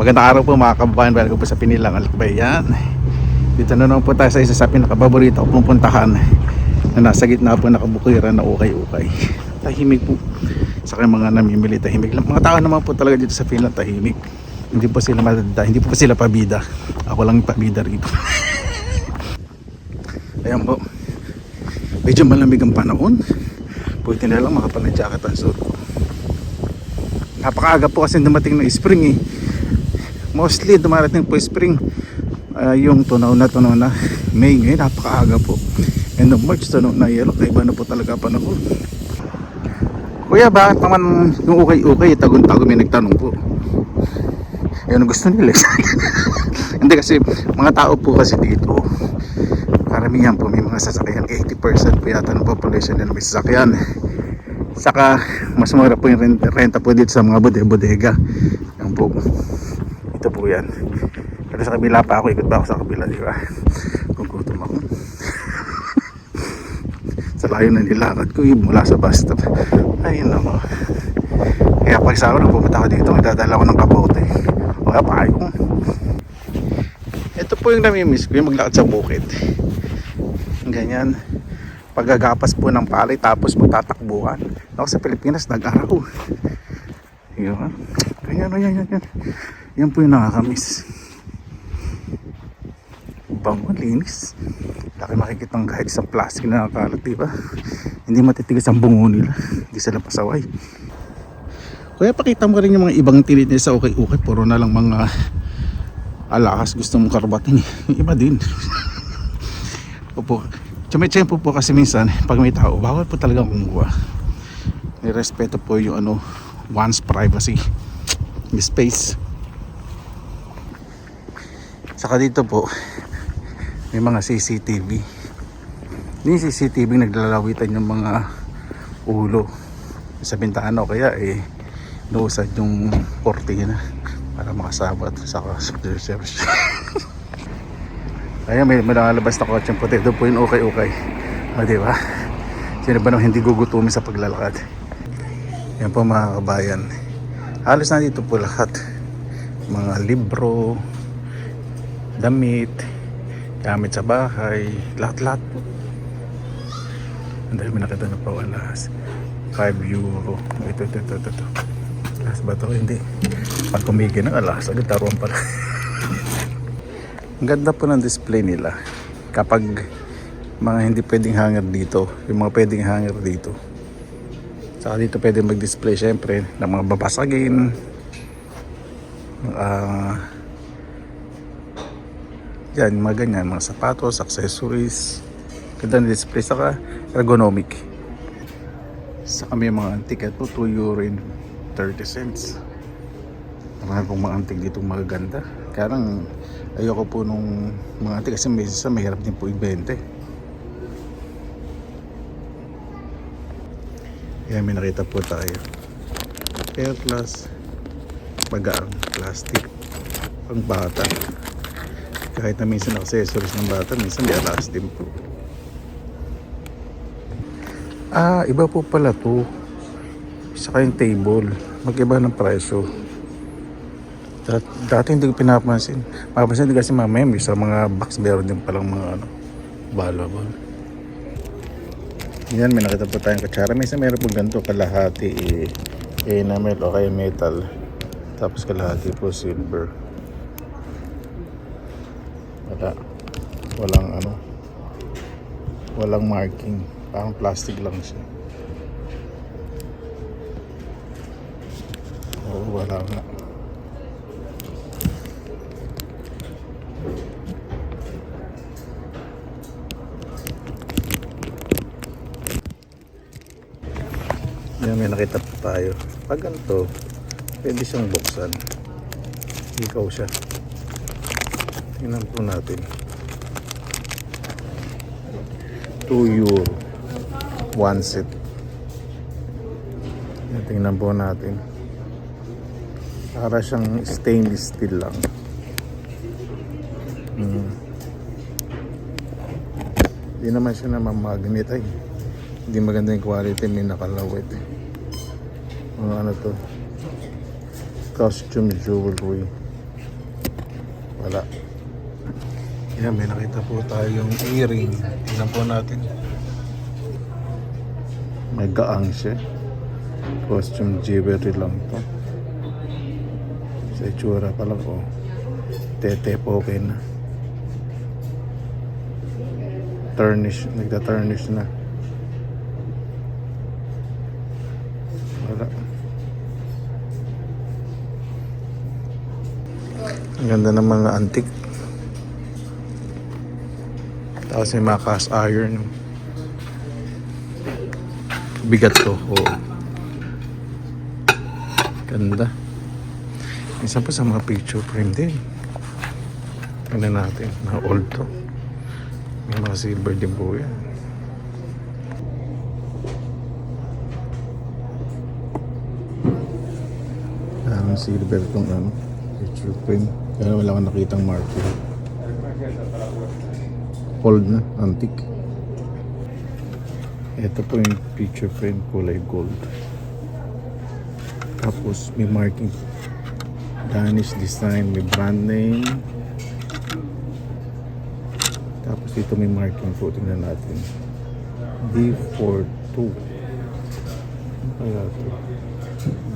Magandang araw po mga kababayan. Welcome po sa Pinilang Alakbay. Yan. Dito na naman po tayo sa isa sa pinakapaborito ko pong puntahan na nasa gitna po nakabukiran na ukay-ukay. Tahimik po. Sa mga namimili tahimik lang. Mga tao naman po talaga dito sa Finland tahimik. Hindi po sila madada, hindi po sila pabida. Ako lang yung pabida rito. Ayan po. Medyo malamig ang panahon. Pwede na lang makapag-jacket ang suot ko. Napakaaga po kasi dumating na spring eh. Mostly dumarating po spring yung tunaw na May. Ngayon napakaaga po. End of March tunaw na yellow. Kaiba na po talaga panahon. Kuya, bakit naman yung ukay-ukay tagon-tago may nagtanong po? Yan ang gusto nila. Hindi kasi mga tao po kasi dito karamihan po may mga sasakyan. 80% po yata ng population nila may sasakyan. Saka mas mura po yung renta po dito sa mga bodega. Yan po. Ito po yan. Pero sa kabila pa ako, ikot pa ako sa kabila, di ba? Kung gutom ako. Sa layo na nilakad ko, mula sa bus stop. Ayun ako. Kaya pag sa ako, pupunta ako dito, magdadala ko ng kapote. O kaya payong. Ito po yung namimiss ko, yung maglakad sa bukid. Ganyan. Paggagapas po ng palay, tapos magtatakbuhan. Ako sa Pilipinas, nag-araw. Yun. Ganyan. Yan po yung nakakamiss. Bango, linis. Laki makikita ng kahit isang plastic na nakalat, diba? Hindi matitigas ang bungo nila. Hindi sila pasaway. Kaya pakita mo rin yung mga ibang tinit nila sa ukay-ukay. Puro na lang mga alakas gusto mong karbatin. Yung iba din. Opo. Tsumay-tsempo po kasi minsan pag may tao, bawal po talaga kumuha. Nirespeto po yung one's privacy. Yung space. Saka dito po may mga CCTV. Yung CCTV naglalawitan yung mga ulo sa bintana o kaya nausad yung kortina para makasabat sa research. Ayan, may nakalabas na kotseng puti. Doon po yung ukay-ukay. O diba? Sino ba nang hindi gugutumin sa paglalakad? Yan po mga kabayan. Halos na dito po lahat. Mga libro, damit, gamit sa bahay, lahat-lahat po. Ang dahil may nakita na po alas 5 euro. Ito. Alas ba ito? Hindi. Pag kumigil ng alas, agad taruan pala. Ang ganda po ng display nila. Kapag mga hindi pwedeng hanger dito, yung mga pwedeng hanger dito. Saka dito pwedeng mag-display syempre ng mga babasagin. Yan, mga ganyan, mga sapatos, accessories. Ganda ng display, saka ergonomic. Saka may mga antique po, 2 euro and 30 cents. Marami pong mga antique dito magaganda. Kaya lang, ayoko po nung mga antique kasi mahirap din po i-bente. Kaya may nakita po tayo. Air glass, bagaang plastic, pang bata. Kahit na minsan accessories ng bata, minsan may alas din po. Iba po pala to. Saka yung table, mag-iba ng presyo. Dati hindi ko pinapansin. Mapapansin din kasi mamaya sa mga box meron din palang mga valuable. Yan, may nakita po tayong kutsara. Minsan meron po ganito kalahati enamel o kaya metal. Tapos kalahati po silver. Walang marking, parang plastic lang siya. Wala nga. Yan, may nakita po tayo. Pag ganito, pwede siyang buksan. Ikaw siya. Tingnan po natin. 2 euro 1 set. Tingnan po natin. Para siyang stainless steel lang. Hindi naman siya namamagnet ay. Hindi maganda yung quality, may nakalawit. Ano to? Costume jewelry. Wala. Yan, may nakita po tayong earring. Tingnan po natin. May gaang siya. Costume jewelry lang to. Sa itsura pa lang, oh. Tete po okay na. Tarnish, nagta-tarnish na. Wala. Ang ganda ng mga antique. Tapos may mga cast iron. Bigat to. Oo. Ganda. Isa pa sa mga picture frame din. Tingnan natin. Mga old to. May mga silver din po yan. Ang silver tong ano, picture frame. Kaya wala akong nakitang marker. Old na, antique. Ito po yung picture frame, kulay gold. Tapos may marking. Danish design, may brand name. Tapos dito may marking po, tingnan natin. D42. Ano kaya ito?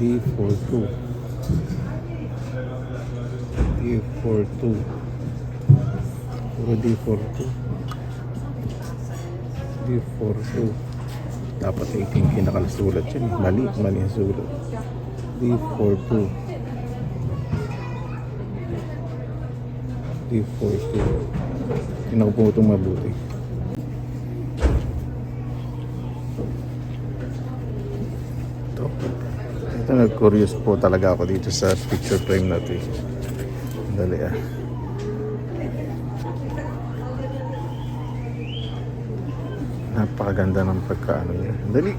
D42. D42. Puro D42. D42. Dapat 18 pinakalasulat yun. Mali ang sulat. D42. D42. Tingnan ko po itong mabuti. Ito nag-curious po talaga ako dito sa picture frame natin. Dali ah. Napakaganda ng pagkaano niya. Dali.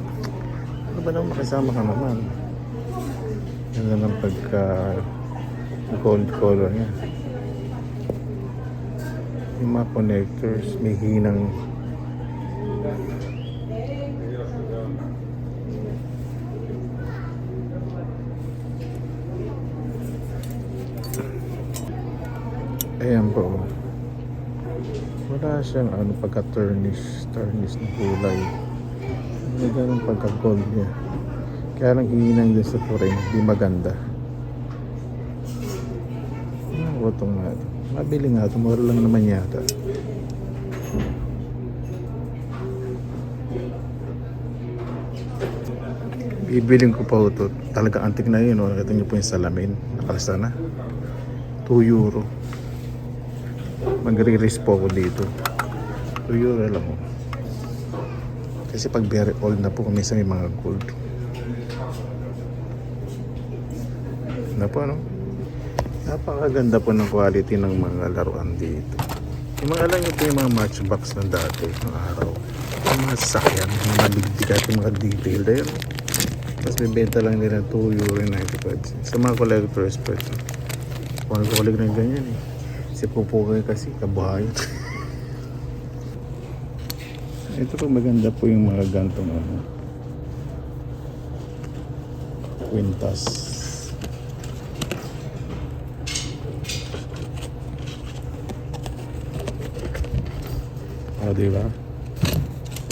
Ano ba naman makisama ka naman? Ganda ng pagka gold color niya. Yung mga connectors, may hinang ayan po. Wala siyang ano, pagka-tarnish na kulay. May ganun pagka-gold niya. Kaya lang hihinang din sa frame, di maganda. Ano ba itong natin? Mabili nga ito, mura lang naman yata. Bibiling ko pa ito. Talaga antik na yun. Nakita niyo po yung salamin. Nakalasa na. 2 euro. Magre-risk po ako dito. 2 euro lang mo. Kasi pag very old na po, minsan may mga gold. Ano po, no? Napakaganda po ng quality ng mga laruan dito. Yung mga alam nyo po yung mga matchbox ng dati, ng araw. Yung mga sasakyan, yung mga bigbigat, yung mga detail. Ayun. Tapos may benta lang nila 2.95 sa mga collectors po ito. Kung ano ko ng ganyan eh. Kasi pupukay kasi, kabuhayan. Ito po maganda po yung mga gantong ano. Quintas. Diba?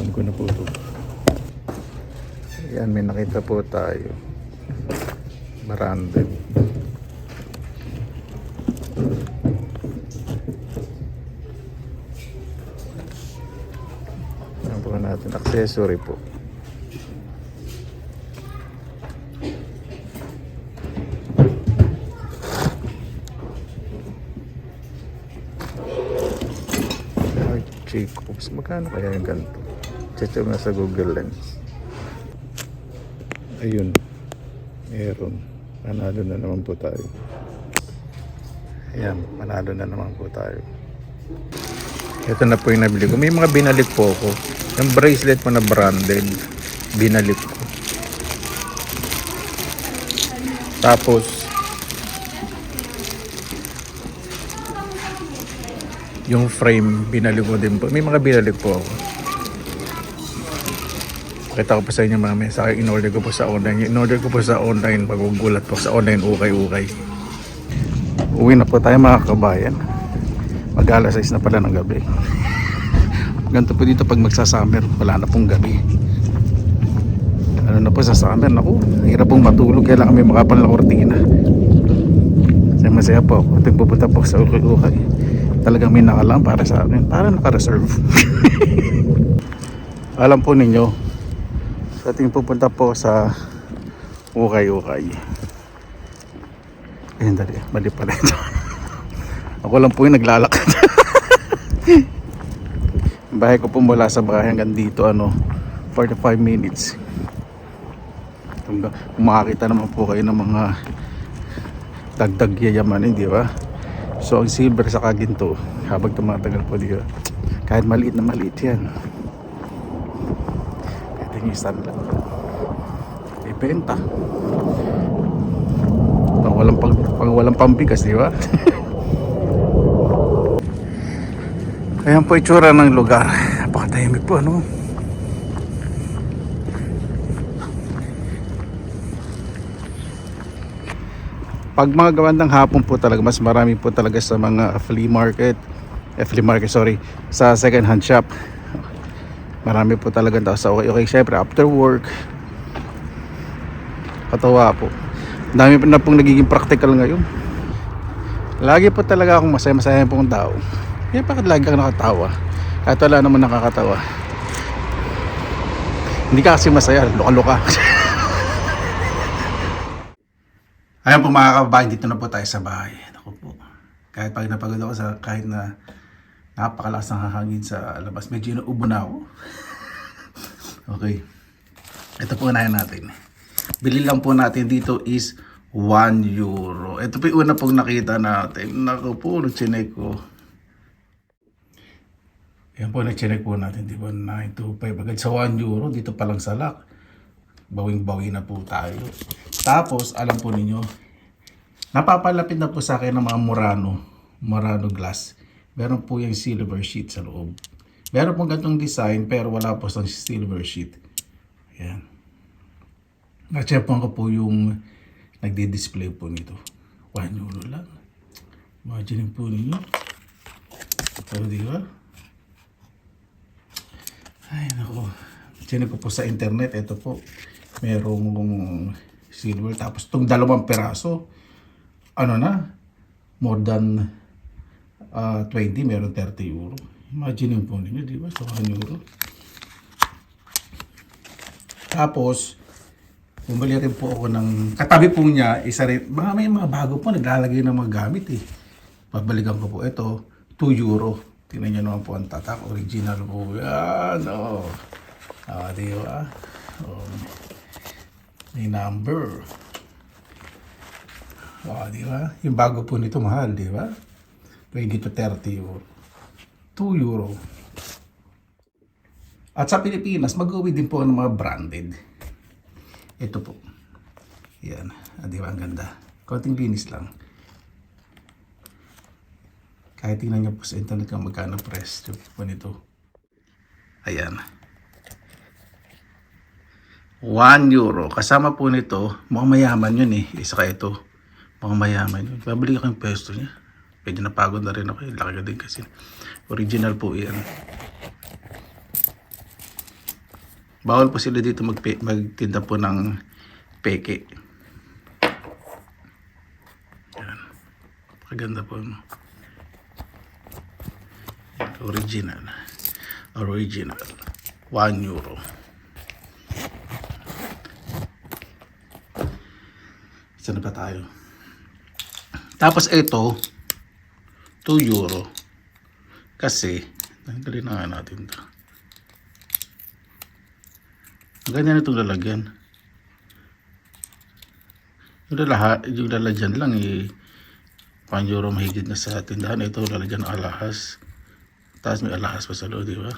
Kunin ko na po ito. Ayan, may nakita po tayo. Marandel. Ayan po natin. Accessory po. Jacobs. Magkano kaya yung ganito? Check nga sa Google Lens. Ayun. Meron. Panalo na naman po tayo. Ayan. Panalo na naman po tayo. Ito na po yung nabili ko. May mga binalik po ako. Yung bracelet mo na branded. Binalik ko. Tapos yung frame, binalik ko din po. May mga binalik po ako. Pakita ko pa sa inyo mamaya. Sa akin, in-order ko po sa online. In-order ko po sa online. Magugulat po sa online, ukay-ukay. Uwi Uwi na po tayo mga kabayan. Mag-alas 6 na pala ng gabi. Ganito po dito pag magsasummer, wala na pong gabi. Ano na po sa summer, naku, hirap pong matulog, kaya lang kami makapal na kortina. Kasi masaya po ako tuwing pupunta po sa Ukay-Ukay. Talagang may nakalang para sa amin, para naka-reserve. Alam po ninyo, sa ating pupunta po sa Ukay-Ukay. Ayun, dali, mali pala ito. Ako lang po yung naglalakad. Bahay ko po mula sa bahay hanggang dito 45 minutes. Kung makakita naman po kayo ng mga dagdag yayamanin, di ba? So ang silver sa kaginto habang tumatagal po, di ba? Kahit maliit na maliit yan, ito yung stand lang ibenta pang walang pambigas, di ba? Ayan po itsura ng lugar. Napakatahimik po, Pag mga gawandang hapon po talaga, mas marami po talaga sa mga flea market, sa second hand shop. Marami po talaga tao sa okay, syempre after work. Katawa po. Dami na pong nagiging practical ngayon. Lagi po talaga akong masaya-masaya pong tao. Kaya bakit lagi kang nakatawa? Kahit wala naman nakakatawa. Hindi ka kasi masaya, luka-luka. Ayan po mga kababayan, dito na po tayo sa bahay. Ako po. Kahit pag napagod ako kahit na napakalakas ng hangin sa labas, medyo naubo na ako. Okay. Ito po unahin natin. Bili lang po natin dito is 1 euro. Ito po yung una pong nakita natin. Naku po, nag-chinek ko. Yan po, nag-chinek po natin. Diba, 925. Agad sa 1 euro, dito pa lang sa lock. Bawing-bawi na po tayo. Tapos, alam po ninyo, napapalapit na po sa akin ng mga Murano glass. Meron po yung silver sheet sa loob. Meron po ganitong design, pero wala po sa silver sheet. Ayan. Na-checkan ko po yung nagdi-display po nito. 1 euro lang. Imagine po ninyo. Ito, di ba? Ay, naku. Chinek ko po sa internet. Ito po. Merong silver. Tapos itong 2 peraso. More than 20. Meron 30 euro. Imagine po ninyo, di ba? So, 1 euro. Tapos, bumili rin po ako ng katabi po niya, isa rin, may mga bago po naglalagay ng mga gamit eh. Pabalikan ko po ito, 2 euro. Tingnan niyo naman po ang tatak, original po yan. Di ba? May number. Di ba? Yung bago po nito mahal, di ba? 20 to 30 euro. 2 euro. At sa Pilipinas, mag-uwi din po ng mga branded. Ito po. Yan. Di ba? Ang ganda. Konting linis lang. Kahit tingnan nyo po sa internet kung magkano price po nito. Ayan. 1 euro. Kasama po nito, mukhang mayaman yun eh. Isa ka ito. Mukhang mayaman yun. Babalik ako yung pesto niya. Pwede napagod na rin ako. Laki ka din kasi. Original po yan. Bawal po sila dito magtinda po ng peke. Yan. Paganda po. Original. 1 euro. Saan pa tayo? Tapos ito, 2 euro. Kasi, dali na nga natin ito. Ganyan itong lalagyan. Yung lalagyan lang 1 euro mahigit na sa tindahan. Ito lalagyan ng alahas. Tapos may alahas pa sa loob, di ba?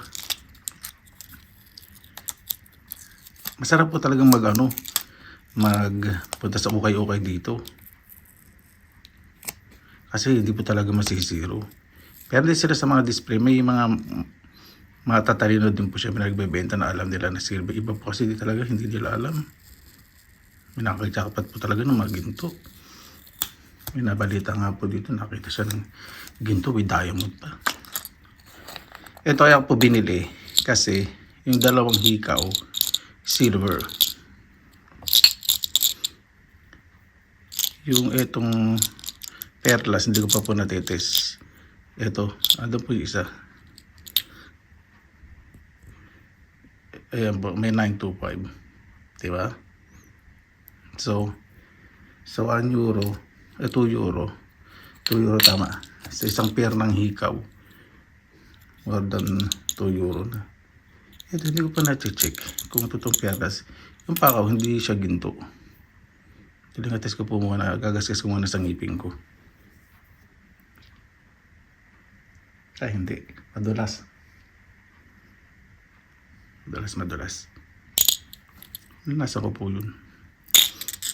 Masarap po talagang magpunta sa ukay-ukay dito. Kasi hindi po talaga masisiro. Pero din sila sa mga display, may mga tatalino din po siya nagbebenta na alam nila na silver. Iba po kasi hindi nila alam. Minakagjackpot po talaga ng mga ginto. May nabalita nga po dito, nakita siya ng ginto with diamond pa. Ito kaya po binili kasi yung dalawang hikaw, silver. Yung itong perlas, hindi ko pa po natitis. Ito, ano po yung isa? Ayan po, may 925. Diba? So 1 euro, 2 euro. 2 euro tama. Sa isang pair ng hikaw. More than 2 euro na. Ito, hindi ko pa na-check kung totoong perlas. Yung pakaw, hindi siya ginto. Tinagatest ko po muna, gagasgas ko muna sa ngipin ko. Ay, hindi. Madulas. Madulas. Nasa ko po yun.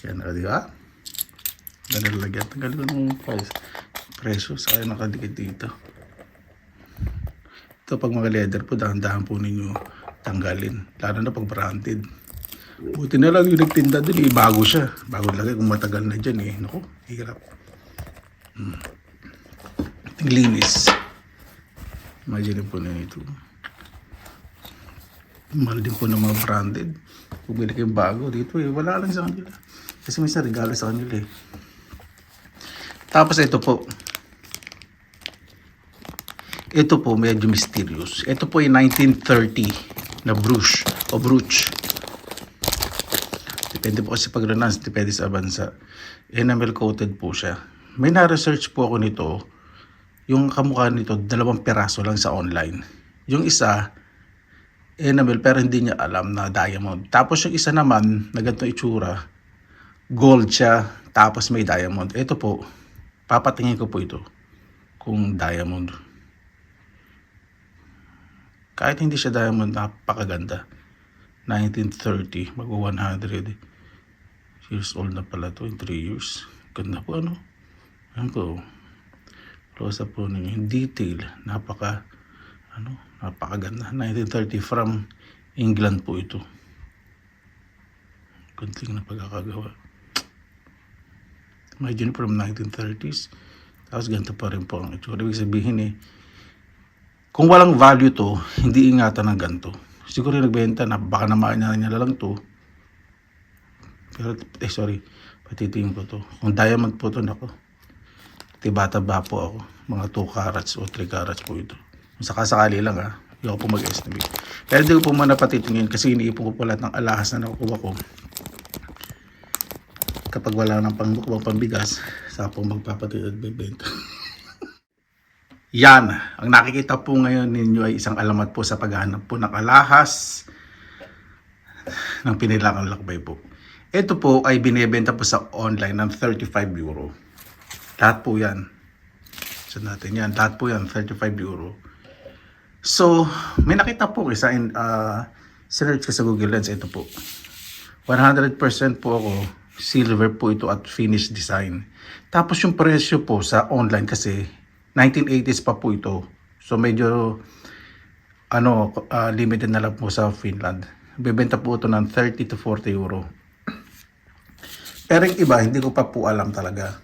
Yan, di ba? Nalalagyan. Tanggalin ko ng price. Presyo, saka nakadikit dito. Ito, pag mga leather po, dahan-dahan po ninyo tanggalin. Lalo na pag branded. Buti na lang yung nagtinda dun, bago siya. Bago lagi kung matagal na dyan eh. Naku, hirap. Linis. Imagine po na ito. Mahal din po ng mga branded. Kung bili kayong bago dito eh, wala lang sa kanila. Kasi may regalo sa kanila eh. Tapos ito po. Ito po medyo mysterious. Ito po ay 1930 na brooch o brooch. Depende po kasi pag Renaissance, depende sa bansa. Enamel coated po siya. May na-research po ako nito. Yung kamukha nito, 2 piraso lang sa online. Yung isa, enamel pero hindi niya alam na diamond. Tapos yung isa naman, na ganito itsura, gold siya, tapos may diamond. Ito po, papatingin ko po ito kung diamond. Kahit hindi siya diamond, napakaganda. 1930, mag-100 years old na pala to in 3 years. Ganda po ano. Ayan po. Close up po ninyo. Yung detail, napakaganda. 1930 from England po ito. Kunting na pagkakagawa. Imagine from 1930s. Tapos ganito pa rin po ang itsura. Ibig sabihin kung walang value to, hindi ingatan ng ganito. Siguro nagbenta na baka namaan niya lang to. Pero patitingin ko to. Kung diamond po to, nako. Tibata-ba po ako. Mga 2 carats o 3 carats po ito. Sakasakali lang Hindi ako po mag-estimate. Pero hindi ko po muna patitingin kasi iniipon ko po lahat ng alahas na nakukuha ko. Kapag wala nang pambigas, saka po magpapatid at bibenta. Yan. Ang nakikita po ngayon ninyo ay isang alamat po sa paghahanap po ng alahas ng pinilangang lakbay po. Ito po ay binebenta po sa online ng 35 euro. Lahat po yan. So natin yan. Lahat po yan, 35 euro. So, may nakita po isa sinerch ko sa Google Lens. Ito po. 100% po ako. Silver po ito at finished design. Tapos yung presyo po sa online kasi 1980s pa po ito. So medyo limited na lang po sa Finland. Bebenta po ito ng 30 to 40 euro. Pero yung iba, hindi ko pa po alam talaga.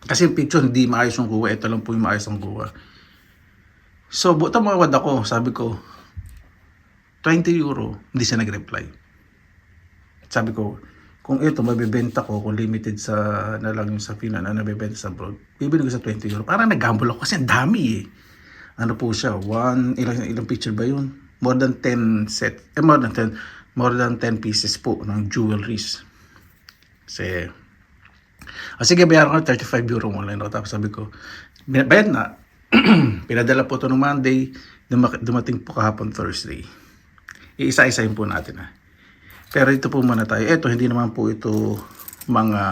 Kasi yung picture, hindi maayos yung kuha. Ito lang po yung maayos ang kuha. So, tumawad ako. Sabi ko, 20 euro. Hindi siya nag-reply. Sabi ko, kung ito, mabibenta ko, kung limited na lang yung sa Finland, na nabibenta sa abroad, bibili ko sa 20 euro. Parang nag-gamble ako kasi ang dami Ano po siya? Ilang picture ba yun? More than 10 set. More than 10 pieces po ng jewelries. Kasi, sige, bayaran ko 35 euro online ako. Tapos sabi ko, bayad na. Pinadala po ito ng Monday. Dumating po kahapon Thursday. Iisa-isahin po natin Pero ito po muna tayo. Ito, hindi naman po ito mga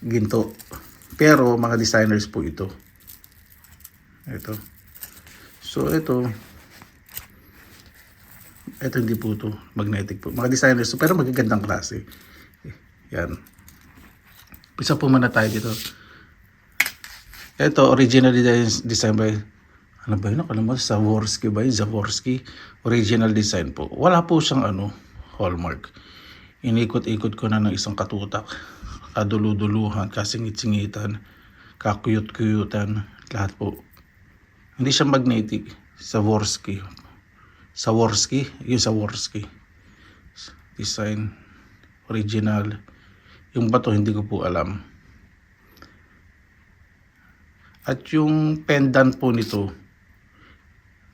ginto. Pero mga designers po ito. Ito. So, ito hindi po ito. Magnetic po. Mga designers. Pero magagandang klase. Yan. Pisa po muna tayo dito. Ito, originally design by ano ba yun? Swarovski ba yun? Swarovski. Original design po. Wala po siyang hallmark. Inikot-ikot ko na ng isang katutak. kaduluduluhan, kasingit-singitan, kakuyut-kuyutan, lahat po. Hindi siya magnetic. Swarovski. Yung Swarovski. Design. Original. Yung bato hindi ko po alam. At yung pendant po nito,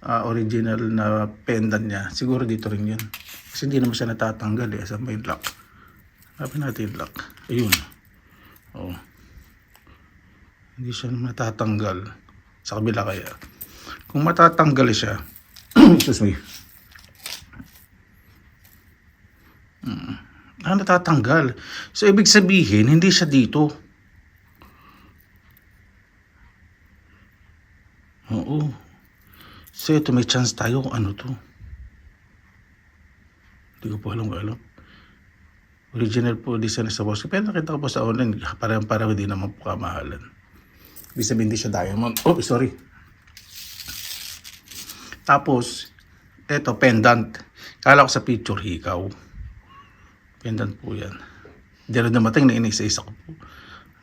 original na pendant niya, siguro dito rin yun. Kasi hindi naman siya natatanggal eh. Saan ba yung lock? Hanapin natin yung lock. Ayun. Oh. Hindi siya matatanggal. Sa kabila kaya. Kung matatanggal siya, excuse me. Natatanggal. So, ibig sabihin, hindi siya dito. Oo. So, ito may chance tayo kung ano to. Hindi ko po alam. Original po design sa Swarovski. Pero nakita ko po sa online, parang hindi naman po kamahalan. Ibig sabihin, hindi siya diamond. Oh, sorry. Tapos, eto, pendant. Kala ko sa picture, hikaw. Pendant po yan. Hindi rin dumating na inisa-isa ko po.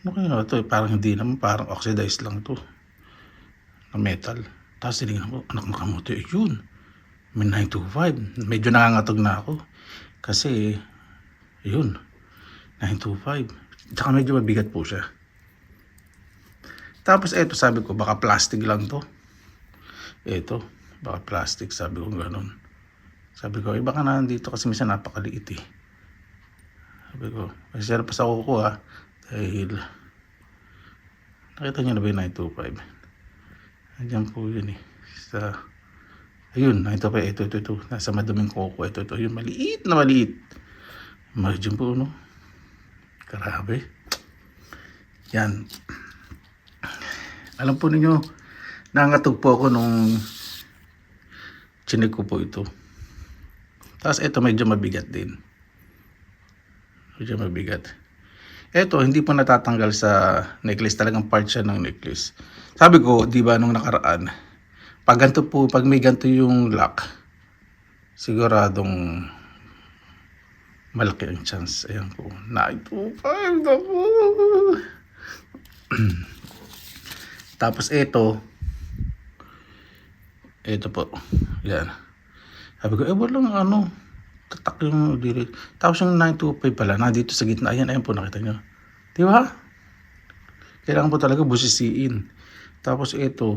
Ano kaya ito? Parang hindi naman, parang oxidized lang to. Na metal. Tapos tinignan ko, anak ng kamote, yun. May 925. Medyo nangangatog na ako. Kasi, yun. 925. Tsaka medyo mabigat po siya. Tapos eto, sabi ko, baka plastic lang to. Eto, baka plastic, sabi ko ganun. Sabi ko, baka nandito kasi minsan napakaliit eh. Sabi ko, masira pa sa kuko ha. Dahil, nakita nyo na ba yung 925? Andiyan po yun eh. Ayun, 925, ito. Nasa maduming kuko, ito. Yung maliit na maliit. Imagine po, no? Grabe. Yan. Alam po ninyo, nangatog po ako nung chinik ko po ito. Tapos ito medyo mabigat din. Medyo mabigat. Ito hindi po natatanggal sa necklace. Talagang part siya ng necklace. Sabi ko, di ba nung nakaraan, pag may ganito yung lock, siguradong malaki ang chance. Ayan po. 925 na po. Tapos ito po. Yan. Sabi ko, walang tatak yung dili. Tapos yung 925 pala, nandito sa gitna. Ayan po, nakita nyo. Di ba? Kailangan po talaga busisiin. Tapos ito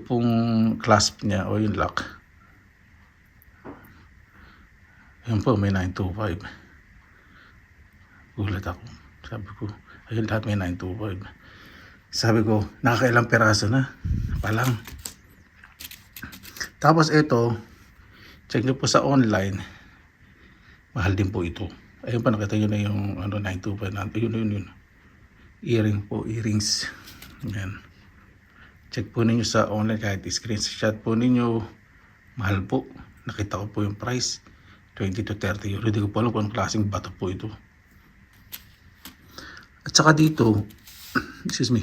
pong clasp niya o yung lock. Ayan po, may 925. Gulat ako. Sabi ko, ayun lahat may 925. Sabi ko, nakakailang peraso na. Palang. Tapos ito, check nyo po sa online. Mahal din po ito. Ayun pa, nakita nyo na yung 925 na. Yun. Earrings. Ayan. Check po ninyo sa online kahit screenshot po ninyo. Mahal po. Nakita ko po yung price. 20 to 30 euro. Hindi ko po alam kung anong klaseng bato po ito. At saka dito, excuse me.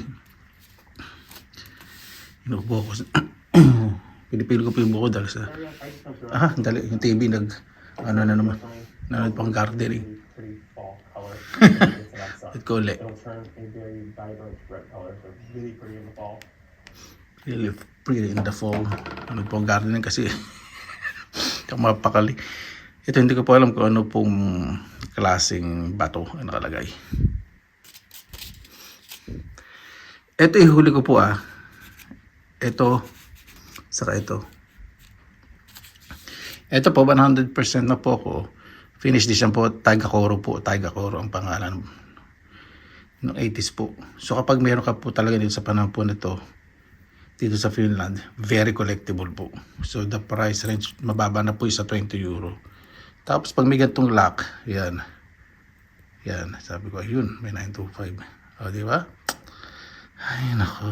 Inuubo ko. Pinipili ko po yung buko dahil sa... dali. Yung TV na naman. Nanood pang gardening. At kole. Really pretty in the fall. Nanood pang gardening kasi mapakali. Ito hindi ko po alam kung ano pong klaseng bato ang nakalagay. Ito ihuli ko po Ito, saka ito. Ito po, 100% na po ako. Finish edition po, Taigakoro po. Taigakoro ang pangalan ng 80s po. So kapag meron ka po talaga dito sa panahon po nito, dito sa Finland, very collectible po. So the price range, mababa na po sa 20 euro. Tapos pag may gantong lock, yan, sabi ko, ayun, may 925. O, di ba? Ay, nako.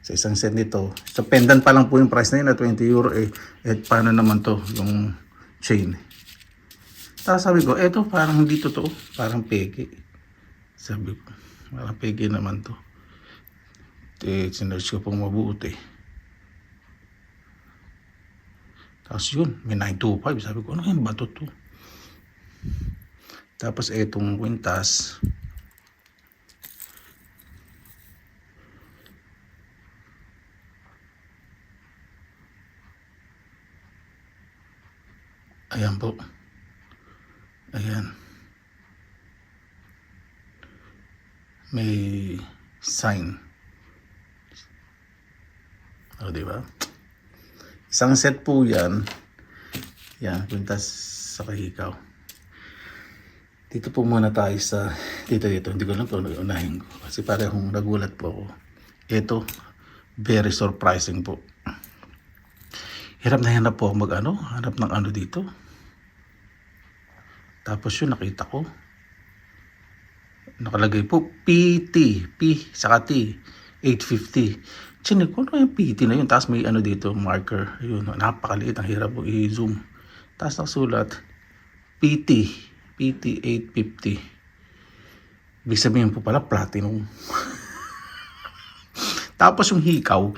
Sa isang set nito, sa pendant pa lang po yung price na yun, na 20 euro, paano naman to, yung chain. Tapos sabi ko, eto parang hindi totoo, parang peke. Sabi ko, parang peke naman to. Sinerge ko pong mabuti. Tapos yun, may 925. Sabi ko, ano yan ba to? Tapos etong kwintas. Ayan po. Ayan. May sign. O, diba? Isang set po yan. Yan, kwintas sa kahikaw. Dito po muna tayo sa dito. Hindi ko lang kung unahin ko. Kasi parang nagulat po ako. Ito, very surprising po. Hirap na hanap po ako hanap ng ano dito. Tapos yun, nakita ko. Nakalagay po, PT, P, saka T, 850. Chinik ko, ano yung PT na yun? Tapos may ano dito, marker. Ayun, napakaliit, ang hirap po i-zoom. Tapos nakasulat, PT 850. Ibig sabihin po pala, platinum. Tapos yung hikaw,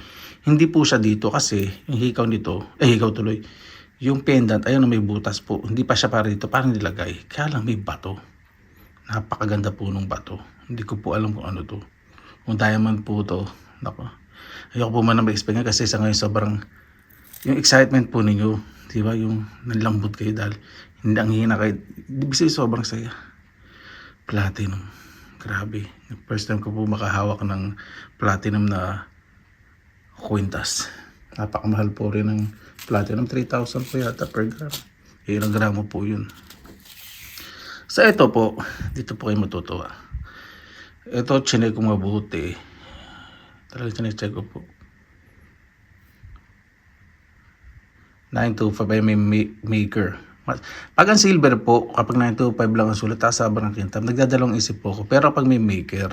hindi po siya dito kasi yung hikaw nito, hikaw tuloy. Yung pendant, ayun may butas po. Hindi pa siya para dito, parang nilagay. Kaya lang may bato. Napakaganda po nung bato. Hindi ko po alam kung ano to. Kung diamond po to. Nako. Ayoko po man na ma-explain kasi sa ngayon sobrang yung excitement po ninyo. Di ba? Yung nalambot kayo dahil hindi ang hina kayo. Ibig sobrang saya. Platinum. Grabe. First time ko po makahawak ng platinum na kwintas. Napakamahal po rin ng platinum. 3,000 po yata per gram. Ilang gramo po yun. So ito po, dito po kayo matutuwa. Ito, chinek ko mabuti. Talagang chinek ko po. 925 ay may maker. Pag ang silver po, kapag 925 lang ang sulat, sobrang kintab. Nagdadalawang isip po ako. Pero pag may maker,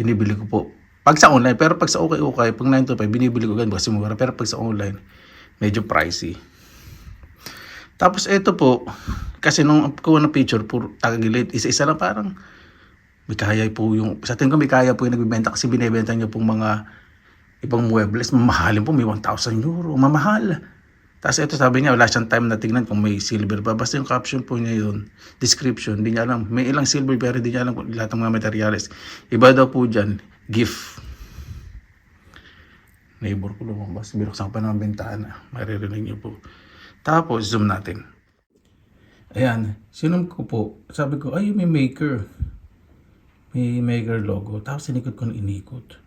binibili ko po. Pag sa online, pero pag sa okay, pag 925, binibili ko ganun kasi mura. Pero pag sa online, medyo pricey. Tapos ito po, kasi nung kuha ng picture, puro tagagilid, isa-isa lang parang may kaya po yung, sa tingin ko may kaya po yung nagbibenta kasi binibenta niyo pong mga ibang muebles, mamahalin po, may 1,000 euro, mamahal. Tapos ito sabi niya, wala siyang time na tingnan kung may silver pa. Basta yung caption po niya yun, description, hindi niya alam. May ilang silver pero hindi niya alam kung lahat ng mga materials. Iba daw po dyan, gift. Neighbor ko lumabas, binuksan ko pa ng bintana, maririnig niyo po. Tapos, zoom natin. Ayan, sinum ko po, sabi ko, ay may maker. May maker logo. Tapos sinikot ko na inikot.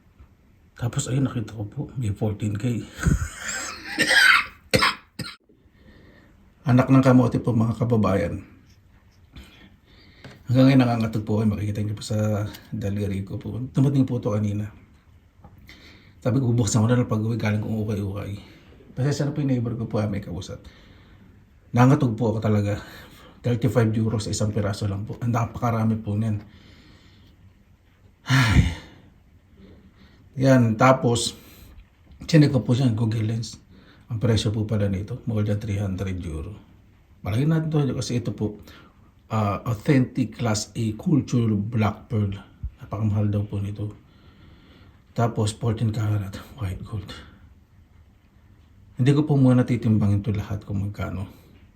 Tapos ayun, nakita ko po, may 14K. Anak ng kamote po mga kababayan. Hanggang ngayon nangangatog po kayo, makikita niyo po sa daliri ko po. Tumating po ito kanina. Sabi ko, bubuksan ko na lang pag-uwi, galing kong ukay-ukay. Pasensya na po yung neighbor ko po, may kausap. Nangatog po ako talaga. 35 euros sa isang piraso lang po. Ang napakarami po niyan. Ay. Yan, tapos, chinek ko po siya, Google Lens. Ang presyo po pala nito, more than 300 euro. Malagyan natin ito kasi ito po, authentic class A culture black pearl. Napakamahal daw po nito. Tapos 14 karat white gold. Hindi ko po muna titimbangin ito lahat kung magkano.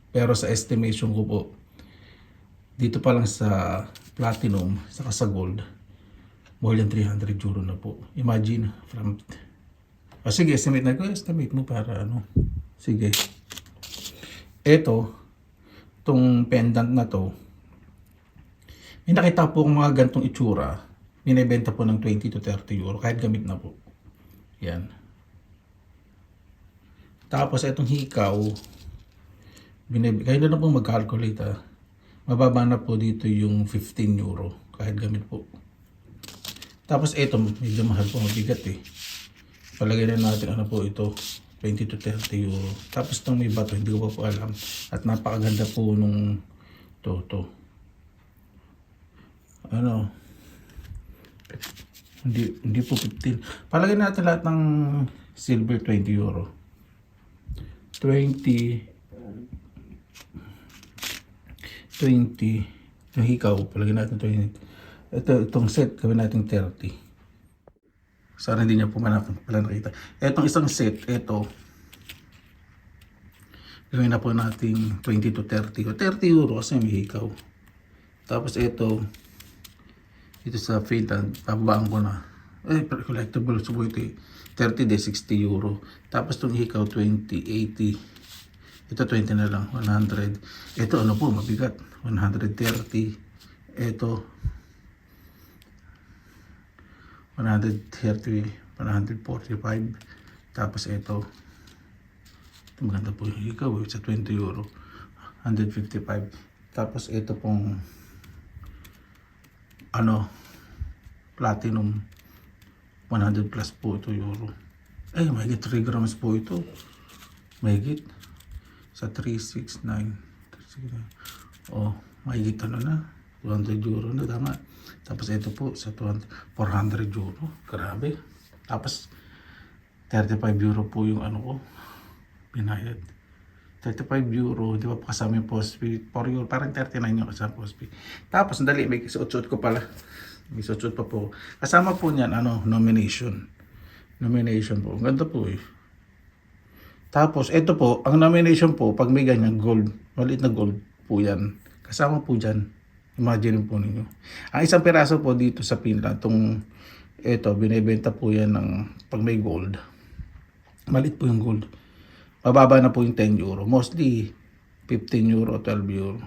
Pero sa estimation ko po, dito pa lang sa platinum, saka sa gold, more than 300 euro na po. Imagine, from... sige, estimate na ko. Estimate mo para ano. Sige. Itong pendant na to, may nakita po kung mga gantong itsura, binibenta po ng 20 to 30 euro, kahit gamit na po. Yan. Tapos itong hikaw, kayo na po mag-calculate ha. Mababa na po dito yung 15 euro, kahit gamit po. Tapos ito, medyo mahal po, mabigat eh. Palagay na natin ano po ito, 20 to 30 euro. Tapos itong may bato, hindi ko pa po alam. At napakaganda po nung to. Ano, hindi po 15. Palagay natin lahat ng silver 20 euro. 20, yung hikaw, palagay natin 20. Itong set, gawin natin 30. Sana hindi niya po pala nakita. Etong isang set, ito, gawin na po natin 20 to 30. O 30 euro kasi may hikaw. Tapos ito sa Finland, babaan ko na. Collectible so ito 30 days 60 euro. Tapos itong hikaw 20, 80. Ito 20 na lang, 100. Ito ano po, mabigat, 130. Ito 130, 145. Tapos ito maganda po yung hikaw sa 20 euro, 155. Tapos ito pong platinum 100 plus po ito euro. Mahigit 3 grams po ito. Mahigit sa 369. Mahigit na 200 euro na tama. Tapos ito po sa 400 euro. Grabe. Tapos 35 euro po yung ko binayad. 35 euro, di ba kasama yung post fee? 4 euro, parang 39 yung kasama post fee. Tapos, dali, may suot-suot ko pala. May suot-suot pa po. Kasama po niyan, nomination. Nomination po. Ang ganda po eh. Tapos, ito po, ang nomination po, pag may ganyan, gold. Maliit na gold po yan. Kasama po dyan. Imagine po ninyo. Ang isang piraso po dito sa Finland, ito, binibenta po yan ng, pag may gold. Maliit po yung gold. Mababa na po yung 10 euro. Mostly 15 euro, 12 euro.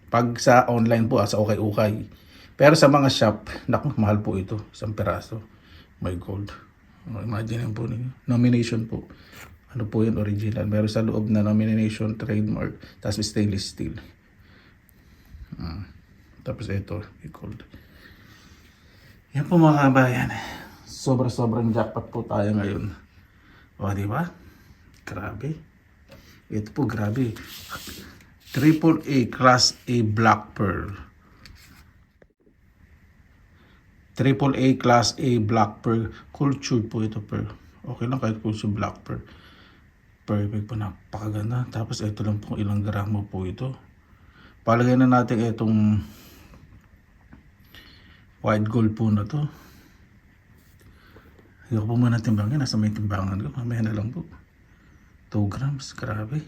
Pag sa online po, sa ukay-ukay. Pero sa mga shop, mahal po ito. Isang peraso. May gold. Imagine po ninyo. Nomination po. Ano po yun? Original. Meron sa loob na nomination, trademark, tapos stainless steel. Tapos ito, may gold. Yan po mga kabayan. Sobrang jackpot po tayo ngayon. Diba? Grabe. Ito po, grabe. AAA Class A Black Pearl. AAA Class A Black Pearl. Cultured po ito, pearl. Okay lang kahit cultured black pearl. Perfect po, napakaganda. Tapos ito lang po, ilang gramo po ito. Palagay na natin itong white gold po na to. Hindi ko po muna timbangin. Nasa may timbangan ko. Mamaya na lang po. 2 grams, grabe.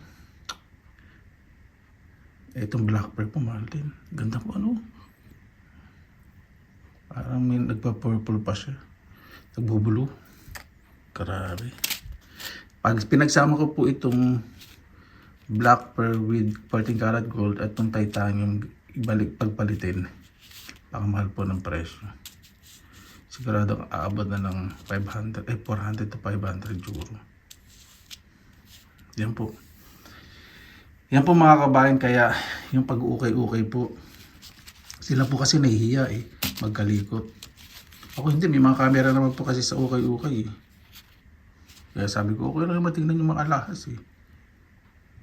Itong black pearl po, mahal din. Ganda po parang may nagpa-purple pa siya. Nagbubulo. Grabe. Pag pinagsama ko po itong black pearl with 14 karat gold at itong titanium, pagpalitin, baka mahal po ng presyo. Sigurado aabot na ng 400 to 500 euro. Yan po. Yan po mga kabayan, kaya yung pag-ukay-ukay po, sila po kasi nahihiya magkalikot. Ako hindi, may mga camera naman po kasi sa ukay-ukay Kaya sabi ko, okay lang matingnan yung mga alahas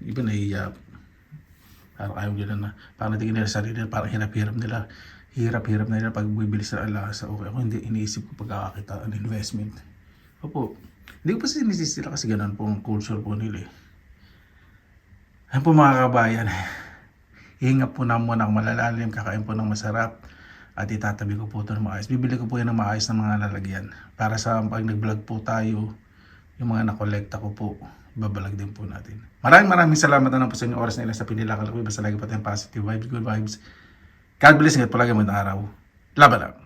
Iba nahihiya. Parang ayaw nila na, parang natingin nila sarili nila, parang hirap-hirap nila. Hirap-hirap na nila pag bibili sa alahas sa ukay. Ako hindi, iniisip ko pagkakakita ang investment. Opo, hindi ko pa sinisisila kasi ganun po ang culture po nila Ayan po mga kabayan, hihinga po na muna ng malalalim, kakain po ng masarap at itatabi ko po ito ng maayos. Bibili ko po yan ng maayos ng mga lalagyan para sa pag nag-vlog po tayo, yung mga nakolekta ko po, babalag din po natin. Maraming salamat na po sa inyong oras na ilan sa pinilakal ko. Basta lagi po tayong positive vibes, good vibes. God bless, ingat po lagi mo ng araw. Laban lang.